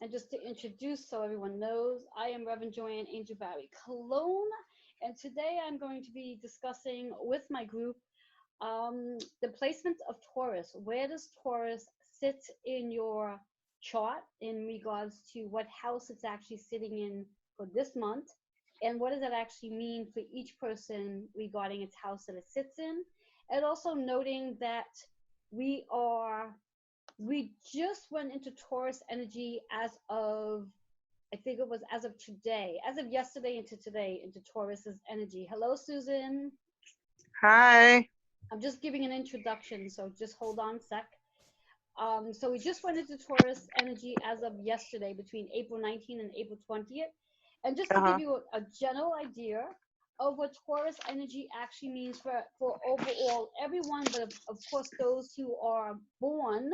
And just to introduce so everyone knows, I am Reverend Joanne Angel Barry Cologne, and today I'm going to be discussing with my group the placement of Taurus. Where does Taurus sit in your chart in regards to what house it's actually sitting in for this month? And what does that actually mean for each person regarding its house that it sits in? And also noting that we are we just went into Taurus energy as of, I think it was as of today, as of yesterday into today, into Taurus's energy. Hello, Susan. Hi. I'm just giving an introduction, so just hold on a sec. So we just went into Taurus energy as of yesterday, between April 19th and April 20th. And just to give Uh-huh. you a general idea of what Taurus energy actually means for overall everyone, but of course those who are born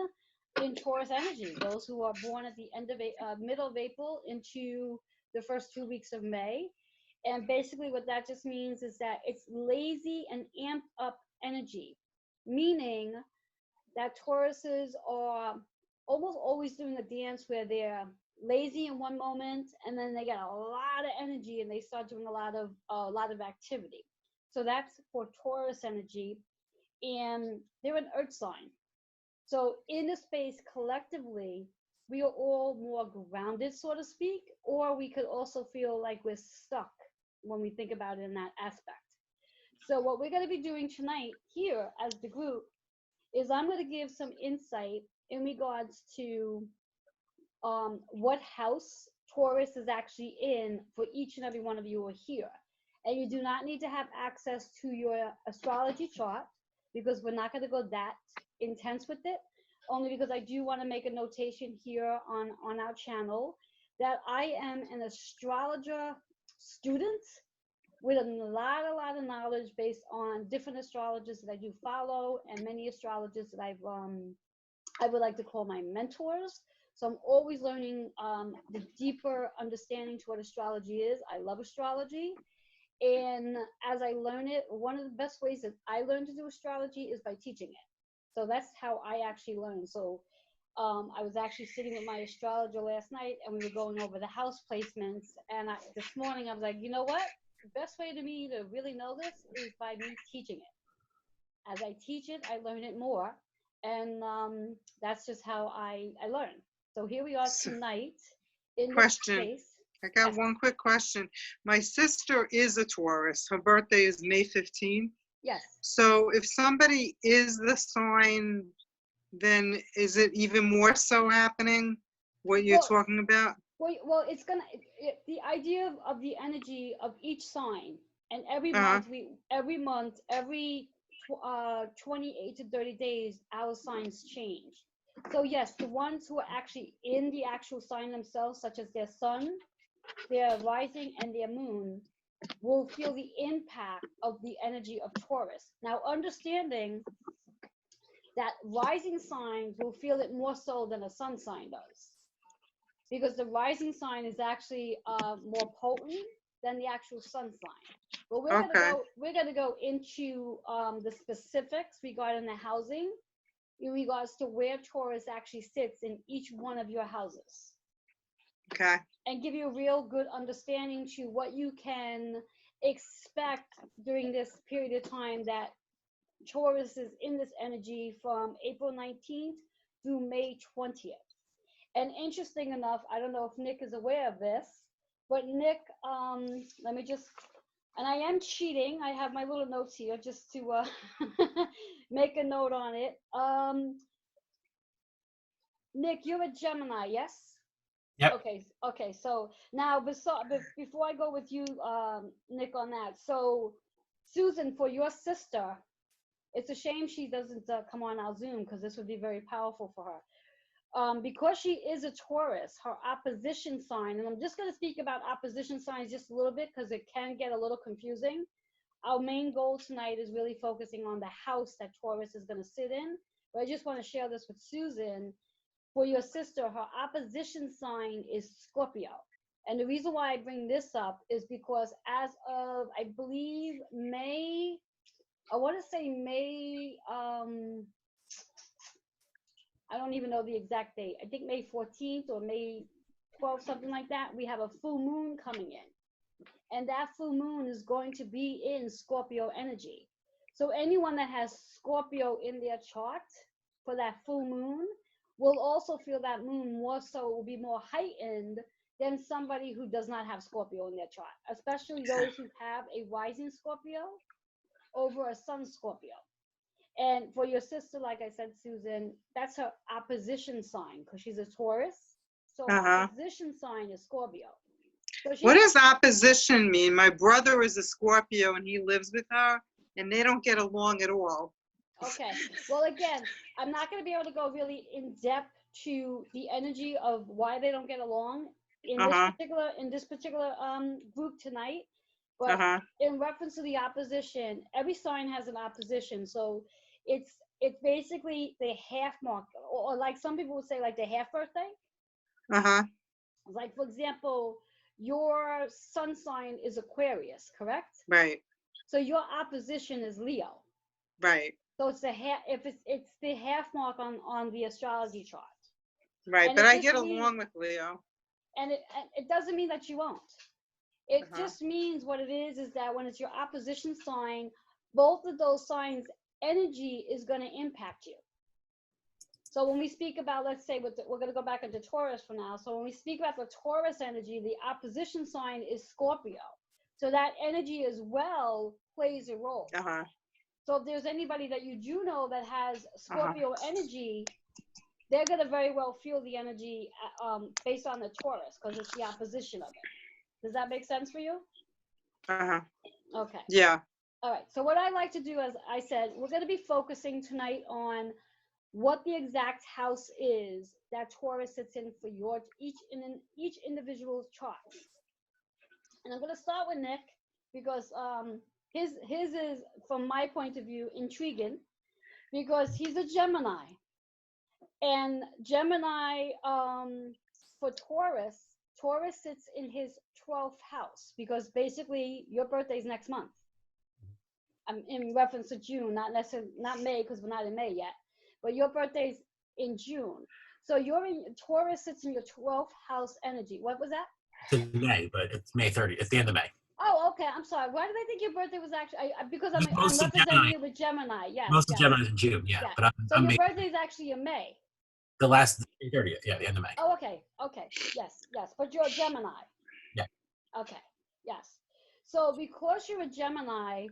in Taurus energy, those who are born at the end of middle of April into the first 2 weeks of May. And basically what that just means is that it's lazy and amped up energy, meaning that Tauruses are almost always doing a dance where they're lazy in one moment and then they get a lot of energy and they start doing a lot of activity. So that's for Taurus energy, and they're an earth sign. So in the space collectively, we are all more grounded, so to speak, or we could also feel like we're stuck when we think about it in that aspect. So what we're going to be doing tonight here as the group is I'm going to give some insight in regards to what house Taurus is actually in for each and every one of you who are here. And you do not need to have access to your astrology chart because we're not going to go that intense with it. Only because I do want to make a notation here on our channel that I am an astrologer student with a lot of knowledge based on different astrologers that I do follow and many astrologers that I would like to call my mentors. So I'm always learning the deeper understanding to what astrology is. I love astrology. And as I learn it, one of the best ways that I learn to do astrology is by teaching it. So that's how I actually learn. So I was actually sitting with my astrologer last night and we were going over the house placements. And this morning I was like, you know what? The best way to me to really know this is by me teaching it. As I teach it, I learn it more. And that's just how I learn. So here we are So, tonight in this question. space. I got Yes, one quick question. My sister is a Taurus. Her birthday is May 15th. yes. So if somebody is the sign, then is it even more so happening what you're Well, talking about? well, it's gonna the idea of the energy of each sign, and Uh-huh. every 28 to 30 days, our signs change. So yes, the ones who are actually in the actual sign themselves, such as their sun, their rising, and their moon, will feel the impact of the energy of Taurus. Now, understanding that rising signs will feel it more so than a sun sign does, because the rising sign is actually more potent than the actual sun sign. But Okay. we're gonna go into the specifics regarding the housing in regards to where Taurus actually sits in each one of your houses, Okay. and give you a real good understanding to what you can expect during this period of time that Taurus is in this energy from April 19th through May 20th. And interesting enough, I don't know if Nick is aware of this, but Nick, let me just, and I am cheating. I have my little notes here just to make a note on it. Nick, you're a Gemini, yes? Yep. Okay. So now, before I go with you, Nick, on that. So, Susan, for your sister, it's a shame she doesn't come on our Zoom because this would be very powerful for her. Because she is a Taurus, her opposition sign, and I'm just going to speak about opposition signs just a little bit because it can get a little confusing. Our main goal tonight is really focusing on the house that Taurus is going to sit in. But I just want to share this with Susan. For your sister, her opposition sign is Scorpio. And the reason why I bring this up is because as of, I believe, May, I want to say May, I don't even know the exact date. I think May 14th or May 12th, something like that, we have a full moon coming in. And that full moon is going to be in Scorpio energy. So anyone that has Scorpio in their chart for that full moon will also feel that moon more so, will be more heightened than somebody who does not have Scorpio in their chart, especially those who have a rising Scorpio over a sun Scorpio. And for your sister, like I said, Susan, that's her opposition sign because she's a Taurus. So her opposition sign is Scorpio. So what does opposition mean? My brother is a Scorpio and he lives with her, and they don't get along at all. Okay. Well, again, I'm not going to be able to go really in depth to the energy of why they don't get along in this particular group tonight. But in reference to the opposition, every sign has an opposition. So it's basically the half mark, or like some people would say, like the half birthday. Like, for example, your sun sign is Aquarius, correct? Right. So your opposition is Leo. Right. So it's the half. If it's the half mark on the astrology chart. Right, and but I get along with Leo. And it doesn't mean that you won't. It just means what it is that when it's your opposition sign, both of those signs' energy is going to impact you. So when we speak about, let's say, we're going to go back into Taurus for now. So when we speak about the Taurus energy, the opposition sign is Scorpio. So that energy as well plays a role. So if there's anybody that you do know that has Scorpio energy, they're going to very well feel the energy based on the Taurus because it's the opposition of it. Does that make sense for you? Okay. Yeah. All right. So what I like to do, as I said, we're going to be focusing tonight on what the exact house is that Taurus sits in for each individual's chart. And I'm going to start with Nick because his is, from my point of view, intriguing because he's a Gemini. And Gemini, for Taurus sits in his 12th house because basically your birthday is next month. I'm in reference to June, not necessarily, not May because we're not in May yet, but your birthday's in June. So Taurus sits in your 12th house energy. What was that? It's in May, but it's May 30th. It's the end of May. Oh, okay. I'm sorry. Why did I think your birthday was actually? Because I'm representing you with Gemini. Yes. Most of Gemini is in June. Yeah. But so your birthday is actually in May. The last 30th. Yeah, the end of May. Oh, okay. Yes. But you're a Gemini. Yeah. Okay. Yes. So because you're a Gemini,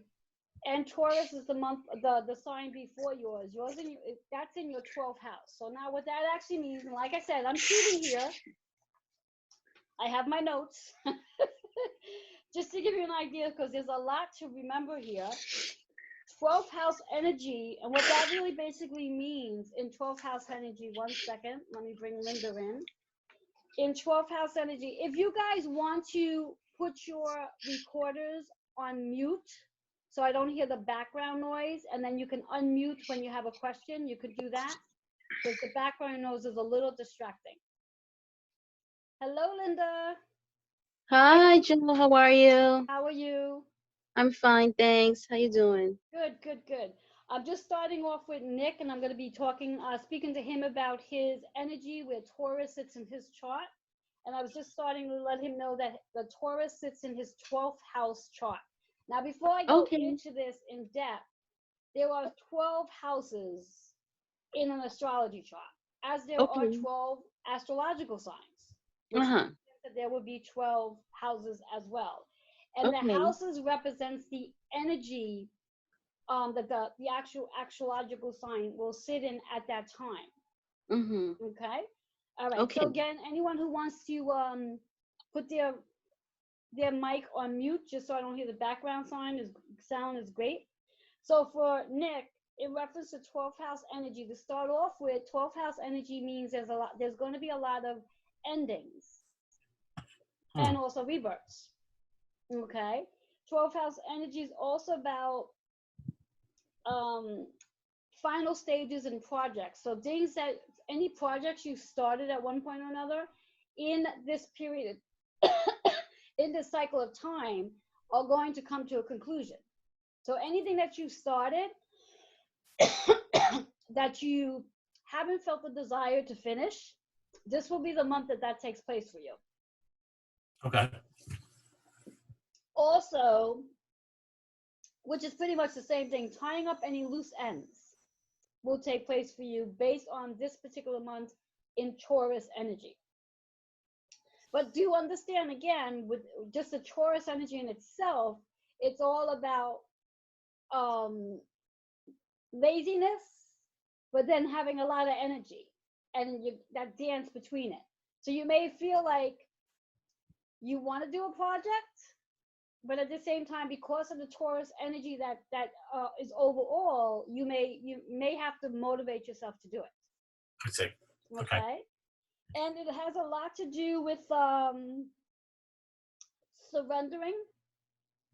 and Taurus is the sign before yours. That's in your 12th house. So now what that actually means, and like I said, I'm cheating here. I have my notes. Just to give you an idea, because there's a lot to remember here. 12th house energy, and what that really basically means in 12th house energy, one second, let me bring Linda in. In 12th house energy, if you guys want to put your recorders on mute, so I don't hear the background noise, and then you can unmute when you have a question, you could do that, because the background noise is a little distracting. Hello, Linda. Hi, Jill. How are you? How are you? I'm fine, thanks. How you doing? Good. I'm just starting off with Nick, and I'm going to be speaking to him about his energy, where Taurus sits in his chart. And I was just starting to let him know that the Taurus sits in his 12th house chart. Now, before I go into this in depth, there are 12 houses in an astrology chart, as there are 12 astrological signs, which means that there would be 12 houses as well. And the houses represents the energy that the actual astrological sign will sit in at that time. Okay? All right. So again, anyone who wants to put their mic on mute, just so I don't hear the background sound is great. So for Nick, in reference to 12th house energy, to start off with, 12th house energy means there's going to be a lot of endings and also rebirths. Okay. 12th house energy is also about final stages in projects. So things that any projects you started at one point or another in this period, in this cycle of time, are going to come to a conclusion. So anything that you started that you haven't felt the desire to finish, this will be the month that takes place for you. Okay. Also, which is pretty much the same thing, tying up any loose ends will take place for you based on this particular month in Taurus energy. But do understand again, with just the Taurus energy in itself, it's all about laziness, but then having a lot of energy and that dance between it. So you may feel like you want to do a project, but at the same time, because of the Taurus energy that is overall, you may have to motivate yourself to do it. I see. Okay. And it has a lot to do with surrendering.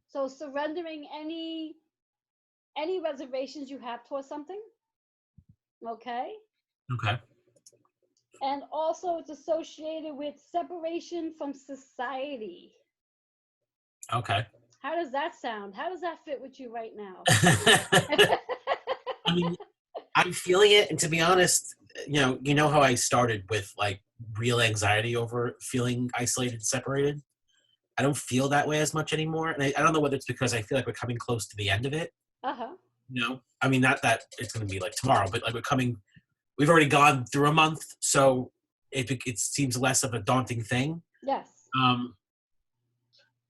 So surrendering any reservations you have towards something. Okay. Okay. And also it's associated with separation from society. Okay. How does that sound? How does that fit with you right now? I mean, I'm feeling it, and to be honest, you know how I started with like real anxiety over feeling isolated, separated. I don't feel that way as much anymore, and I don't know whether it's because I feel like we're coming close to the end of it. I mean, not that it's going to be like tomorrow, but like we've already gone through a month, so it seems less of a daunting thing. Yes.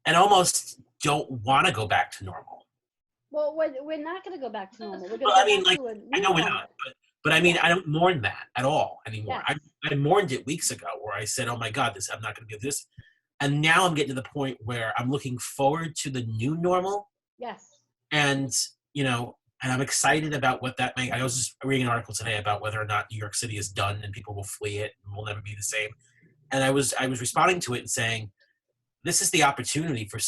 And almost don't want to go back to normal. Well, we're not going to go back to normal. We're going Well, to I go mean, back like, to a I new know we're normal. not, but I mean, I don't mourn that at all anymore. Yes. I mourned it weeks ago, where I said, "Oh my God, I'm not going to do this," and now I'm getting to the point where I'm looking forward to the new normal. Yes. And and I'm excited about what that may. I was just reading an article today about whether or not New York City is done and people will flee it and will never be the same. And I was responding to it and saying, this is the opportunity for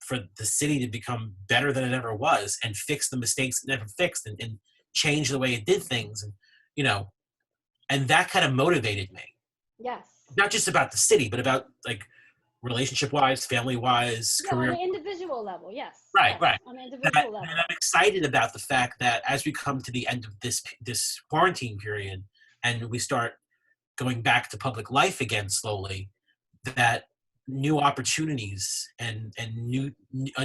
the city to become better than it ever was and fix the mistakes it never fixed and change the way it did things. And and that kind of motivated me. Yes. Not just about the city, but about like relationship wise, family wise, Yeah, career. on an individual level, yes. Right, yes, right. On an individual level. And I'm excited about the fact that as we come to the end of this quarantine period and we start going back to public life again slowly, that new opportunities and a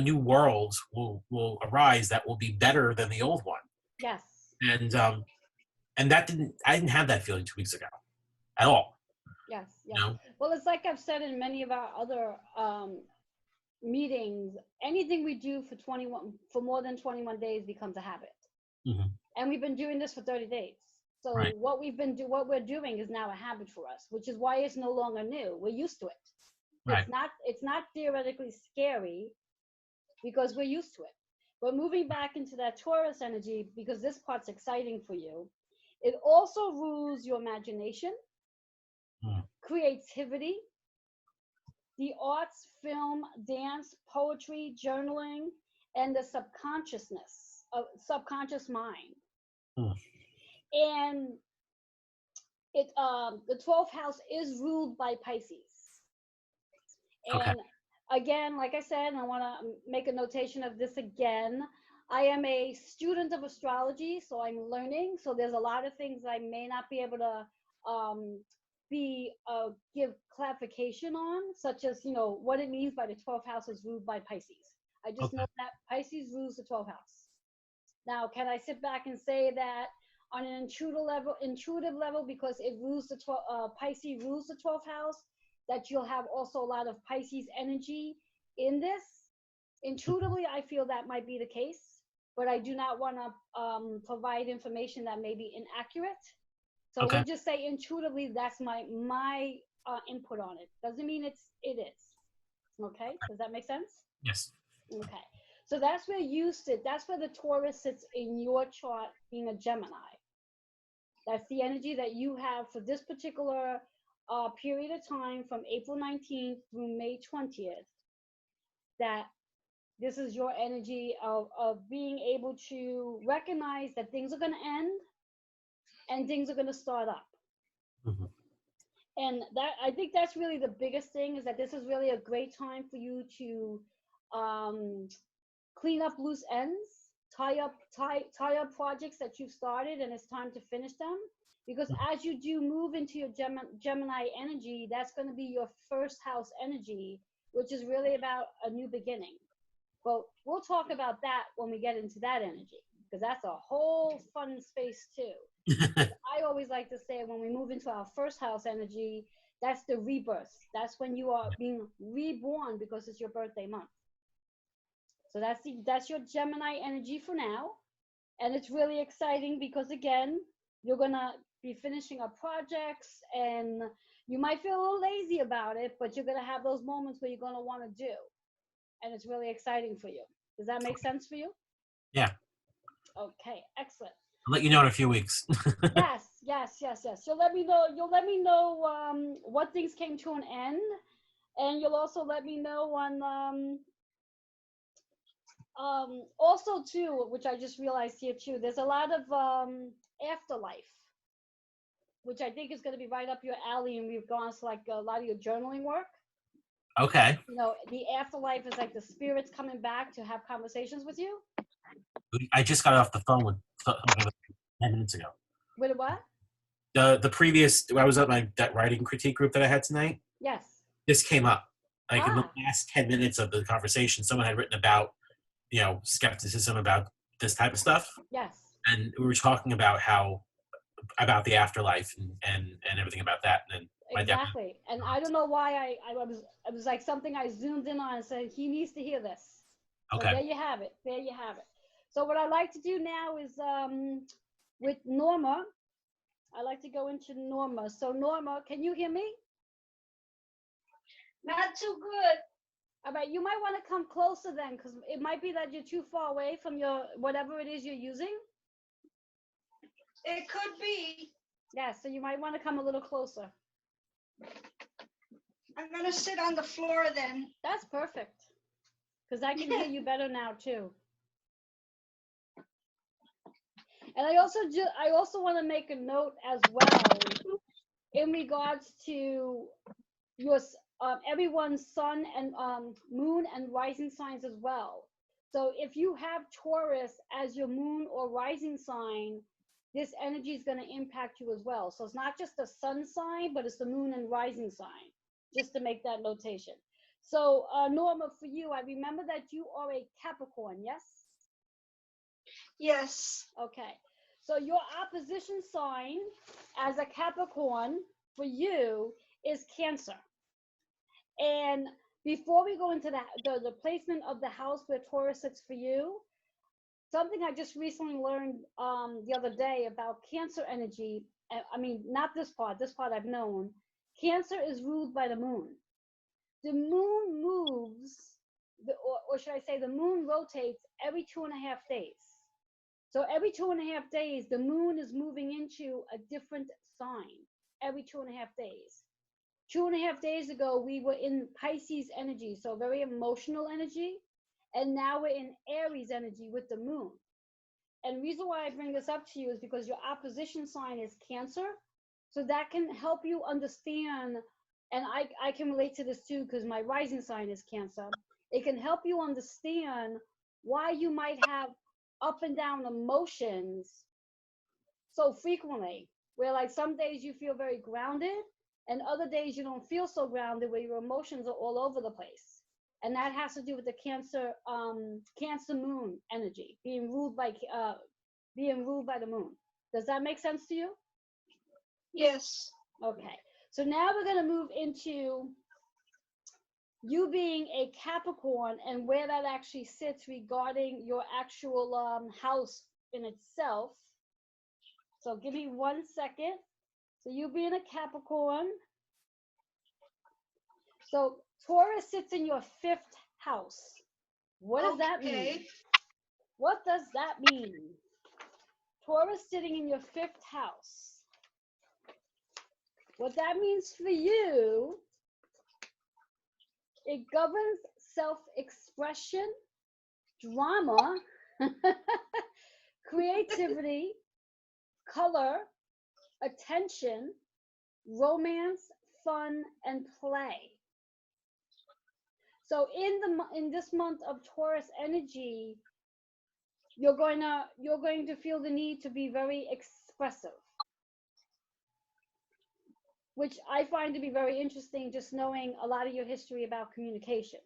new world will arise that will be better than the old one. Yes. And I didn't have that feeling 2 weeks ago at all. Yes. Yes. You know? Well, it's like I've said in many of our other meetings. Anything we do for more than 21 days becomes a habit. Mm-hmm. And we've been doing this for 30 days. So right. what we're doing is now a habit for us, which is why it's no longer new. We're used to it. Right. It's not theoretically scary because we're used to it. But moving back into that Taurus energy, because this part's exciting for you, it also rules your imagination, creativity, the arts, film, dance, poetry, journaling, and the subconscious mind. And the 12th house is ruled by Pisces. And again, like I said, and I want to make a notation of this again, I am a student of astrology, so I'm learning. So there's a lot of things I may not be able to give clarification on, such as what it means by the 12th house is ruled by Pisces. I just know that Pisces rules the 12th house. Now, can I sit back and say that on an intuitive level, because it rules Pisces rules the 12th house, that you'll have also a lot of Pisces energy in this? Intuitively, I feel that might be the case, but I do not want to provide information that may be inaccurate. So we'll just say intuitively, that's my input on it. Doesn't mean it is. Okay, does that make sense? Yes. Okay, so that's where you sit. That's where the Taurus sits in your chart, being a Gemini. That's the energy that you have for this particular period of time from April 19th through May 20th. That this is your energy of being able to recognize that things are going to end and things are going to start up. Mm-hmm. And that, I think that's really the biggest thing, is that this is really a great time for you to clean up loose ends, tie up projects that you've started, and it's time to finish them. because as you do move into your Gemini energy, that's going to be your first house energy, which is really about a new beginning. But we'll talk about that when we get into that energy, because that's a whole fun space too. I always like to say when we move into our first house energy, that's the rebirth. That's when you are being reborn because it's your birthday month. So that's your Gemini energy for now. And it's really exciting because again, you're gonna be finishing up projects and you might feel a little lazy about it, but you're gonna have those moments where you're gonna want to do. And it's really exciting for you. Does that make sense for you? Yeah. Okay, excellent. I'll let you know in a few weeks. Yes. You'll let me know. What things came to an end, and you'll also let me know on also too, which I just realized here too. There's a lot of afterlife, which I think is going to be right up your alley, and we've gone to like a lot of your journaling work. Okay. You know, the afterlife is like the spirits coming back to have conversations with you. I just got off the phone with 10 minutes ago. With what? The previous, I was at that writing critique group that I had tonight. Yes. This came up. Like in the Ah. last 10 minutes of the conversation, someone had written about, skepticism about this type of stuff. Yes. And we were talking about about the afterlife and everything about that. And exactly. And I don't know why I was like something I zoomed in on and said he needs to hear this. So okay. there you have it. So what I like to do now is with Norma, I like to go into Norma. So Norma, can you hear me? Not too good. All right, you might want to come closer then, because it might be that you're too far away from your whatever it is you're using. It could be. Yeah, so you might want to come a little closer. I'm gonna sit on the floor then. That's perfect, because I can hear you better now too. And I also want to make a note as well in regards to your everyone's sun and moon and rising signs as well. So if you have Taurus as your moon or rising sign, this energy is going to impact you as well. So it's not just the sun sign, but it's the moon and rising sign, just to make that notation. So Norma, for you, I remember that you are a Capricorn, yes? Yes. Okay. So your opposition sign as a Capricorn for you is Cancer. And before we go into the placement of the house where Taurus sits for you, something I just recently learned the other day about Cancer energy. I mean, not this part. This part I've known. Cancer is ruled by the moon. The moon moves, or should I say, the moon rotates every 2.5 days. So every 2.5 days, the moon is moving into a different sign every 2.5 days. 2.5 days ago, we were in Pisces energy, so very emotional energy. And now we're in Aries energy with the moon. And the reason why I bring this up to you is because your opposition sign is Cancer. So that can help you understand, and I can relate to this too because my rising sign is Cancer. It can help you understand why you might have up and down emotions so frequently, where like some days you feel very grounded and other days you don't feel so grounded, where your emotions are all over the place. And that has to do with the Cancer moon energy being ruled by the moon. Does that make sense to you? Yes. Okay. So now we're going to move into you being a Capricorn and where that actually sits regarding your actual house in itself. So give me 1 second. So you being a Capricorn. So Taurus sits in your 5th house. What does that mean? What does that mean? Taurus sitting in your 5th house. What that means for you, it governs self-expression, drama, creativity, color, attention, romance, fun, and play. So in this month of Taurus energy, you're going to feel the need to be very expressive. which I find to be very interesting, just knowing a lot of your history about communication.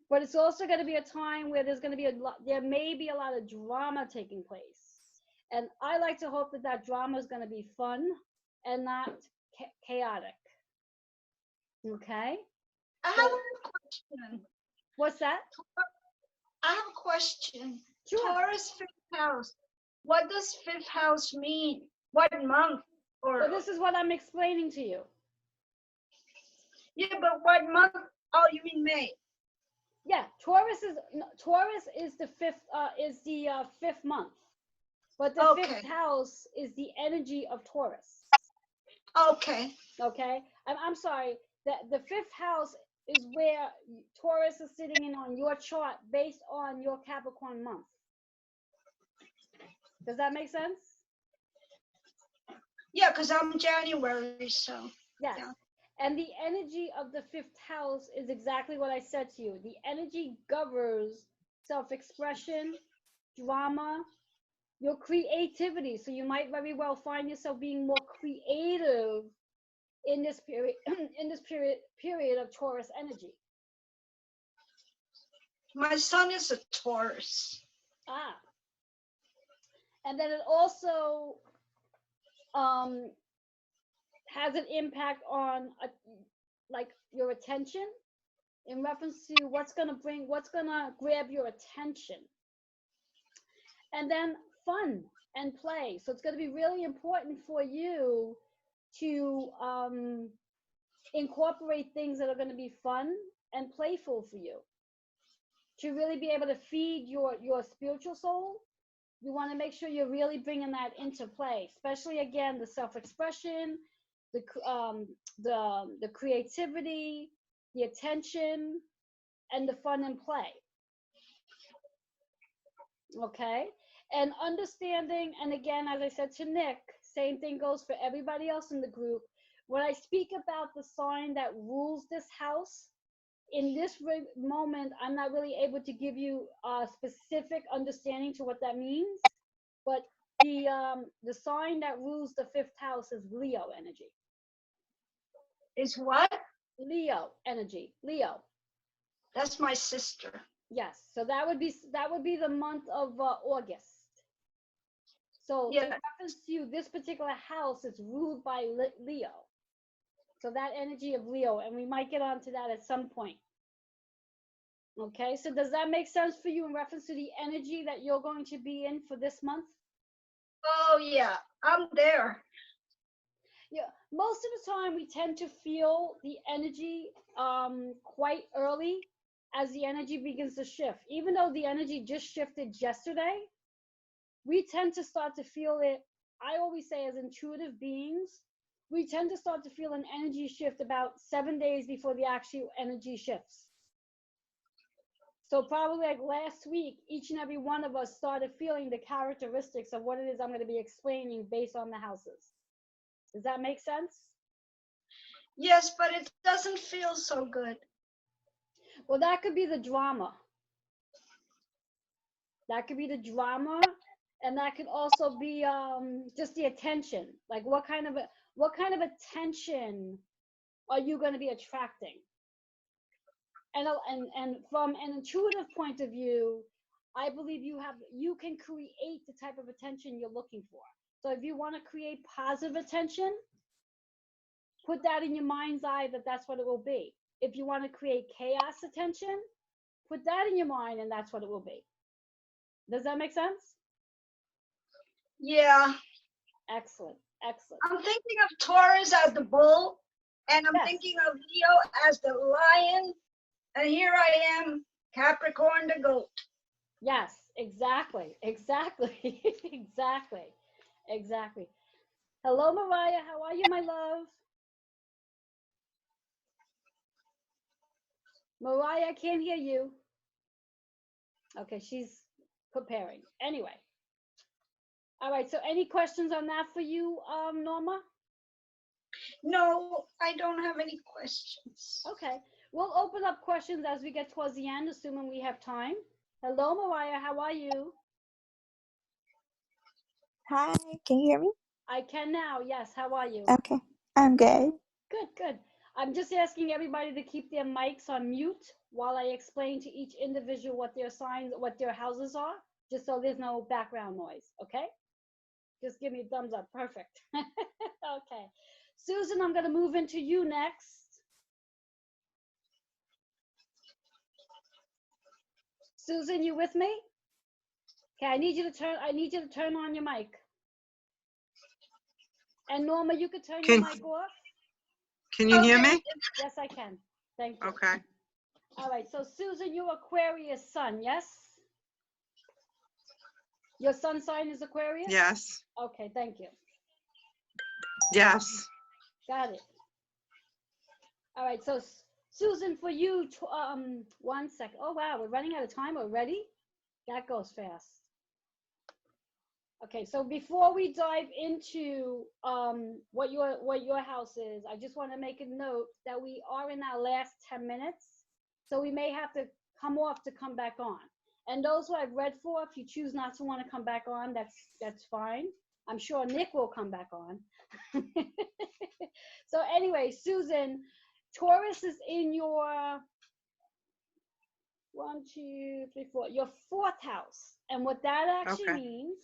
But it's also going to be a time where there's going to be there may be a lot of drama taking place. And I like to hope that that drama is going to be fun and not chaotic. Okay? I have a question. What's that? I have a question. Sure. Taurus fifth house. What does fifth house mean? What month? Or So this is what I'm explaining to you. yeah, but what month? Oh, you mean May? Yeah, Taurus is the fifth month, but the fifth house is the energy of Taurus. Okay. Okay, I'm sorry. That the fifth house is where Taurus is sitting in on your chart based on your Capricorn month. Does that make sense? Yeah, because I'm January, so. Yes. Yeah. And the energy of the fifth house is exactly what I said to you. The energy governs self-expression, drama, your creativity. So you might very well find yourself being more creative in this period, period of Taurus energy. My son is a Taurus. Ah. And then it also has an impact on like your attention in reference to what's going to grab your attention. And then fun and play. So it's going to be really important for you to incorporate things that are going to be fun and playful for you. To really be able to feed your spiritual soul, you want to make sure you're really bringing that into play, especially again the self-expression, the creativity, the attention, and the fun and play. Okay, and understanding, and again, as I said to Nick, same thing goes for everybody else in the group. When I speak about the sign that rules this house, in this moment, I'm not really able to give you a specific understanding to what that means, but the sign that rules the fifth house is Leo energy. Is what? Leo energy. Leo. That's my sister. Yes. So that would be the month of August. So yeah. in reference to you, this particular house is ruled by Leo. So that energy of Leo, and we might get onto that at some point. Okay, so does that make sense for you in reference to the energy that you're going to be in for this month? Oh yeah, I'm there. Yeah, most of the time we tend to feel the energy quite early as the energy begins to shift. Even though the energy just shifted yesterday, we tend to start to feel it. I always say, as intuitive beings, we tend to start to feel an energy shift about 7 days before the actual energy shifts. So probably like last week, each and every one of us started feeling the characteristics of what it is I'm going to be explaining based on the houses. Does that make sense? Yes, but it doesn't feel so good. Well, that could be the drama. That could be the drama, and that could also be just the attention. Like what kind of attention are you going to be attracting? And from an intuitive point of view, I believe you can create the type of attention you're looking for. So if you want to create positive attention, put that in your mind's eye that that's what it will be. If you want to create chaos attention, put that in your mind and that's what it will be. Does that make sense? Yeah. Excellent. Excellent. I'm thinking of Taurus as the bull, and I'm thinking of Leo as the lion, and here I am, Capricorn the goat. Yes, exactly. Exactly. Exactly. Exactly. Hello, Mariah. How are you, my love? Mariah, I can't hear you. Okay, she's preparing. Anyway. All right, so any questions on that for you, Norma? No, I don't have any questions. Okay, we'll open up questions as we get towards the end, assuming we have time. Hello, Mariah, how are you? Hi, can you hear me? I can now. Yes. How are you? Okay, I'm good. Good, good. I'm just asking everybody to keep their mics on mute while I explain to each individual what their signs, what their houses are, just so there's no background noise. Okay? Just give me a thumbs up. Perfect. Okay. Susan, I'm going to move into you next. Susan, you with me? Okay, I need you to turn on your mic. And Norma, you could turn your mic off. Can you hear me? Yes, I can. Thank you. Okay. All right. So Susan, you're Aquarius sun, yes? Your sun sign is Aquarius? Yes. Okay, thank you. Yes. Got it. All right. So Susan, for you, 1 second. Oh wow, we're running out of time already. That goes fast. Okay, so before we dive into what your house is, I just want to make a note that we are in our last 10 minutes, so we may have to come off to come back on. And those who I've read for, if you choose not to want to come back on, that's fine. I'm sure Nick will come back on. So anyway, Susan, Taurus is in your 1, 2, 3, 4, your 4th house, and what that actually means,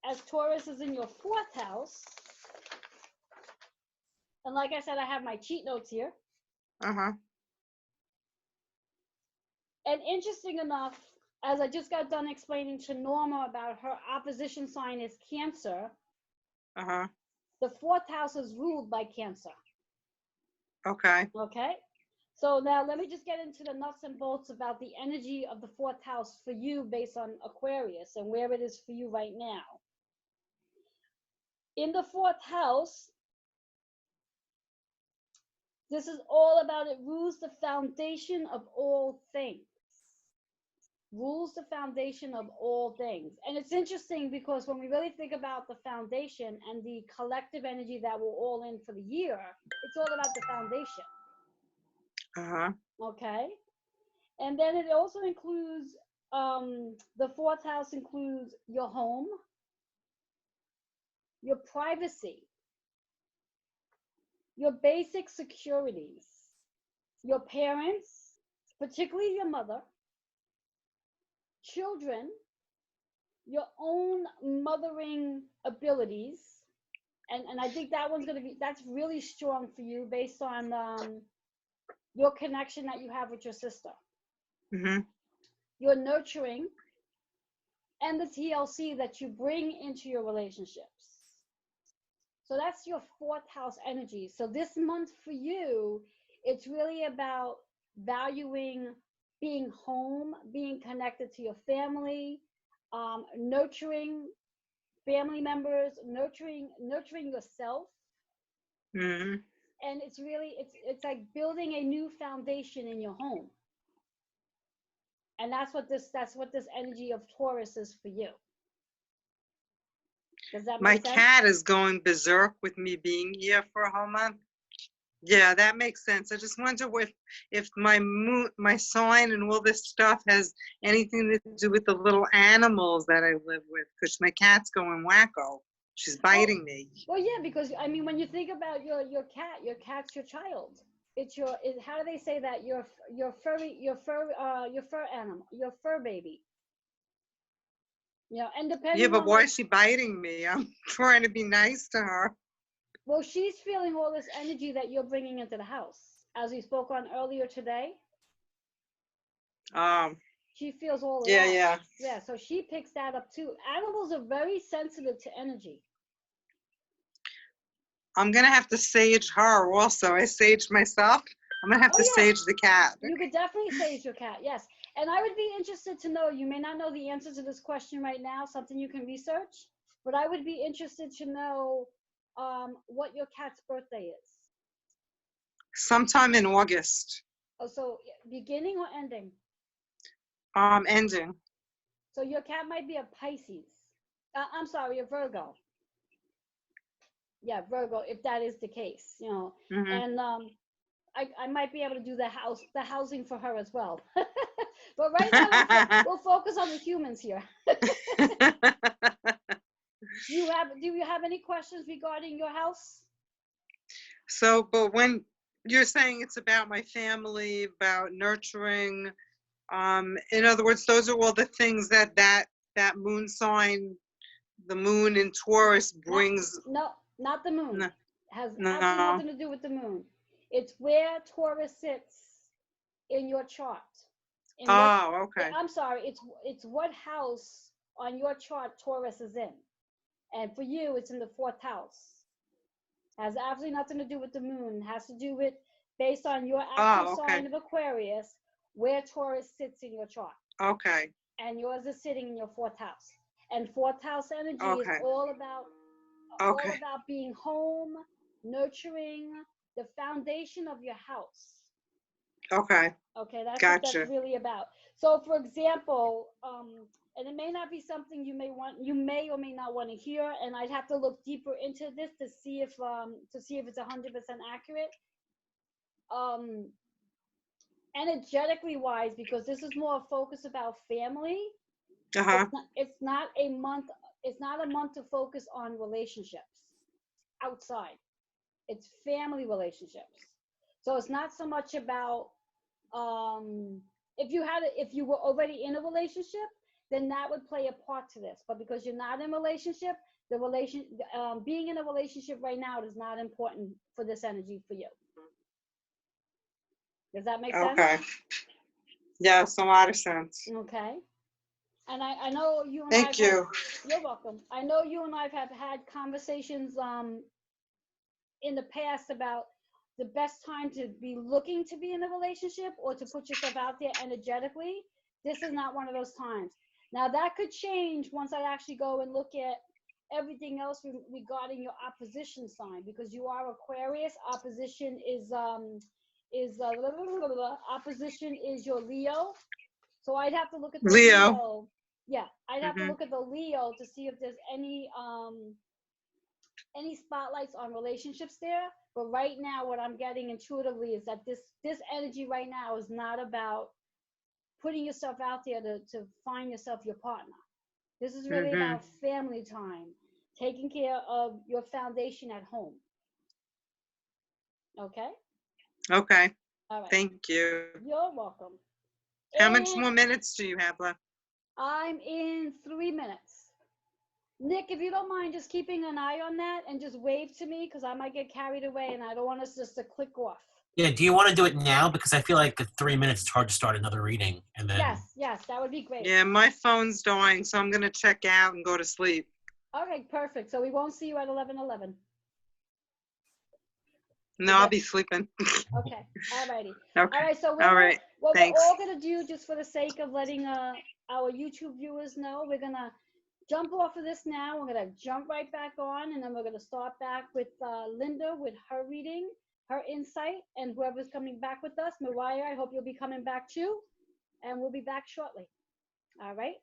as Taurus is in your 4th house, and like I said, I have my cheat notes here. Uh-huh. And interesting enough, as I just got done explaining to Norma about her opposition sign is Cancer, Uh-huh. the 4th house is ruled by Cancer. Okay. Okay? So now let me just get into the nuts and bolts about the energy of the 4th house for you based on Aquarius and where it is for you right now. In the 4th house, this is all about, it rules the foundation of all things. Rules the foundation of all things. And it's interesting because when we really think about the foundation and the collective energy that we're all in for the year, it's all about the foundation. Uh-huh. Okay? And then it also includes, the 4th house includes your home, your privacy, your basic securities, your parents, particularly your mother, children, your own mothering abilities. And I think that one's that's really strong for you based on your connection that you have with your sister. Mm-hmm. Your nurturing and the TLC that you bring into your relationships. So that's your 4th house energy. So this month for you, it's really about valuing being home, being connected to your family, nurturing family members, nurturing yourself. Mm-hmm. And it's really, it's like building a new foundation in your home. And that's what this energy of Taurus is for you. Does that My make sense? cat is going berserk with me being here for a whole month. Yeah, that makes sense. I just wonder if my sign and all this stuff has anything to do with the little animals that I live with, because my cat's going wacko. She's biting me. Well, yeah, because I mean, when you think about your cat's your child. It's your, how do they say that? Your fur animal, your fur baby. You know, and depending Yeah, but on why what, is she biting me? I'm trying to be nice to her. well, she's feeling all this energy that you're bringing into the house, as we spoke on earlier today. She feels all of Yeah, that. yeah. Yeah, so she picks that up too. Animals are very sensitive to energy. I'm gonna have to sage her also. I saged myself. I'm gonna have to yeah. sage the cat. You could definitely sage your cat, yes. And I would be interested to know, you may not know the answer to this question right now, something you can research, but I would be interested to know what your cat's birthday is. Sometime in August. Oh, so beginning or ending? Ending. So your cat might be a Pisces. I'm sorry, a Virgo. Yeah, Virgo, if that is the case, you know. Mm-hmm. And I might be able to do the housing for her as well. But right now we'll focus on the humans here. Do you have any questions regarding your house? So, but when you're saying it's about my family, about nurturing, in other words, those are all the things that moon sign, the moon in Taurus brings. No, not the moon. No, Has absolutely no. nothing to do with the moon. It's where Taurus sits in your chart. In what, Oh, okay. I'm sorry, it's what house on your chart Taurus is in. And for you, it's in the fourth house. Has absolutely nothing to do with the moon. Has to do with based on your actual Oh, sign okay. of Aquarius, where Taurus sits in your chart. Okay. And yours is sitting in your fourth house. And fourth house energy is Okay. all about Okay. being home, nurturing, the foundation of your house. Okay. Okay, that's what that's Gotcha. really about. So, for example, and it may not be something you may or may not want to hear, and I'd have to look deeper into this to see if it's 100% accurate. Energetically wise, because this is more a focus about family. Uh-huh. It's not a month. It's not a month to focus on relationships outside. It's family relationships. So it's not so much about if you were already in a relationship, then that would play a part to this. But because you're not in a relationship, being in a relationship right now is not important for this energy for you. Does that make sense? Okay. Yes, a lot of sense. Okay. And I know you and Thank you. you're welcome. I know you and I have had conversations in the past about the best time to be looking to be in a relationship or to put yourself out there energetically. This is not one of those times. Now that could change once I actually go and look at everything else regarding your opposition sign, because you are Aquarius. Opposition is opposition is your Leo. So I'd have to look at the Leo. Leo. Yeah, I'd have to Mhm. look at the Leo to see if there's any spotlights on relationships there. But right now, what I'm getting intuitively is that this energy right now is not about putting yourself out there to find yourself your partner. This is really Mhm. about family time, taking care of your foundation at home. Okay? Okay. All right. Thank you. You're welcome. How much And more minutes do you have left? I'm in 3 minutes. Nick, if you don't mind just keeping an eye on that and just wave to me, because I might get carried away and I don't want us just to click off. Yeah, do you want to do it now? Because I feel like at 3 minutes it's hard to start another reading, and then Yes, that would be great. Yeah, my phone's dying, so I'm gonna check out and go to sleep. Okay, perfect. So we won't see you at 11:11. No, I'll be sleeping. Okay, all righty. Okay. All right, so All right. what Thanks. we're all gonna do, just for the sake of letting our YouTube viewers know, we're gonna jump off of this now. We're gonna jump right back on, and then we're gonna start back with Linda with her reading, her insight, and whoever's coming back with us. Mariah, I hope you'll be coming back too, and we'll be back shortly. All right.